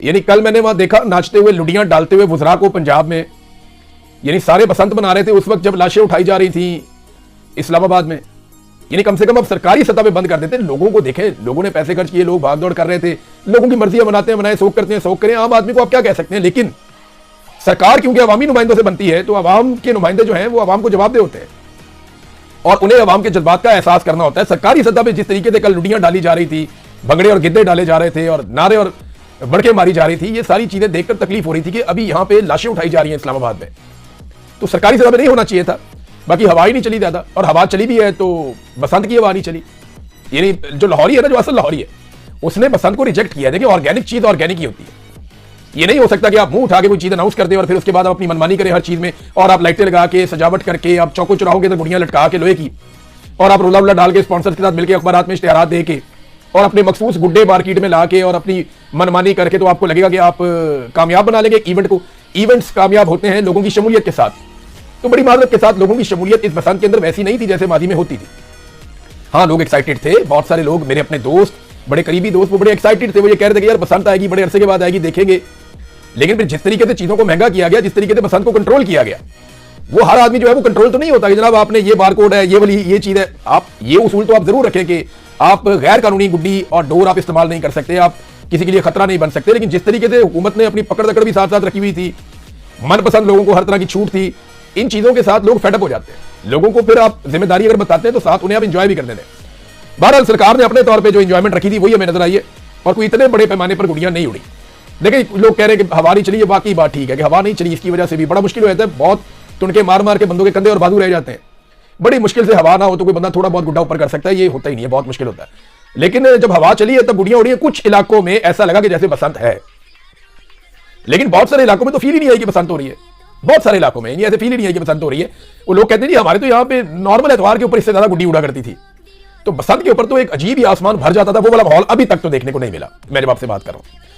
यानी कल मैंने वहां देखा नाचते हुए लुडियां डालते हुए वुज़रा को पंजाब में, यानी सारे बसंत मना रहे थे उस वक्त जब लाशें उठाई जा रही थी इस्लामाबाद में। यानी कम से कम अब सरकारी सतह पे बंद कर देते। लोगों को देखें, लोगों ने पैसे खर्च किए, लोग भाग दौड़ कर रहे थे, लोगों की मर्जी मनाते हैं, मनाए, शोक करते हैं, शोक करें, आम आदमी को आप क्या कह सकते हैं। लेकिन सरकार क्योंकि अवामी नुमाइंदों से बनती है तो अवाम के नुमाइंदे जो हैं वो अवाम को जवाब दे होते हैं और उन्हें अवाम के जज्बात का एहसास करना होता है। सरकारी सतह पे जिस तरीके से कल लुडियां डाली जा रही थी, भंगड़े और गिद्दे डाले जा रहे थे और नारे और बड़के मारी जा रही थी, ये सारी चीजें देखकर तकलीफ हो रही थी कि अभी यहां पे लाशें उठाई जा रही हैं इस्लामाबाद में। तो सरकारी सतह पे नहीं होना चाहिए था। बाकी हवा ही नहीं चली ज्यादा, और हवा चली भी है तो बसंत की हवा नहीं चली। यानी जो लाहौरी है ना, जो असल लाहौरी है, उसने बसंत को रिजेक्ट किया है। देखिए ऑर्गेनिक चीज ऑर्गेनिक ही होती है। ये नहीं हो सकता कि आप मुंह उठा के कोई चीज अनाउंस कर दे और फिर उसके बाद आप अपनी मनमानी करें हर चीज में, और आप लाइटें लगा के सजावट करके आप चौकों चौराहों के अंदर गुड़ियां लटका के लोहे की, और आप रोला वोला डाल के स्पॉन्सर के साथ मिलकर अखबारात में इश्तिहारात दे के और अपने मखसूस गुड्डे मार्केट में ला के और अपनी मनमानी करके तो आपको लगेगा कि आप कामयाब बना लेंगे इवेंट को। इवेंट्स कामयाब होते हैं लोगों की शमूलियत के साथ। तो बड़ी माजरत के साथ लोगों की शमूलियत इस बसंत के अंदर वैसी नहीं थी जैसे मादी में होती थी। हाँ, लोग एक्साइटेड थे, बहुत सारे लोग, मेरे अपने दोस्त, बड़े करीबी दोस्त, वो बड़े एक्साइटेड थे। वो ये कह रहे थे कि यार बसंत आएगी, बड़े अरसे के बाद आएगी, देखेंगे। लेकिन फिर जिस तरीके से चीजों को महंगा किया गया, जिस तरीके से बसंत को कंट्रोल किया गया, वो हर आदमी जो है वो कंट्रोल तो नहीं होता कि जनाब आपने ये बारकोड है, ये वाली ये चीज है। आप ये उसूल तो आप जरूर रखें कि आप गैर कानूनी गुड्डी और डोर आप इस्तेमाल नहीं कर सकते, आप किसी के लिए खतरा नहीं बन सकते। लेकिन जिस तरीके से हुकूमत ने अपनी पकड़ दकड़ भी साथ साथ रखी हुई थी, मनपसंद लोगों को हर तरह की छूट थी, इन चीजों के साथ लोग फेडअप हो जाते हैं। लोगों को फिर आप जिम्मेदारी अगर बताते हैं तो साथ उन्हें आप इंजॉय भी करने दें। बहरहाल सरकार ने अपने तौर पर जो इंजॉयमेंट रखी थी वही हमें नजर आई है, और कोई इतने बड़े पैमाने पर गुड़ियां नहीं उड़ी। देखिए लोग कह रहे हैं कि हवा नहीं चली, ये बाकी बात ठीक है कि हवा नहीं चली, इसकी वजह से भी बड़ा मुश्किल हो जाता है। बहुत तुनके मार मार के बंदों के कंधे और बाजू रह जाते हैं। बड़ी मुश्किल से हवा ना हो तो कोई बंदा थोड़ा बहुत गुड्डा ऊपर कर सकता है, ये होता ही नहीं है, बहुत मुश्किल होता है। लेकिन जब हवा चली है तब गुड़ियां उड़ी है। कुछ इलाकों में ऐसा लगा कि जैसे बसंत है, लेकिन बहुत सारे इलाकों में तो फील ही नहीं आई कि बसंत हो रही है। बहुत सारे इलाकों में ऐसे फील ही नहीं है कि बसंत हो रही है। वो लोग कहते हैं हमारे तो यहाँ पे नॉर्मल एतवार के ऊपर इससे ज्यादा गुड्डी उड़ा करती थी। तो बसंत के ऊपर तो एक अजीब ही आसमान भर जाता था। वो वाला माहौल अभी तक तो देखने को नहीं मिला, मैं जब आपसे बात कर रहा हूं।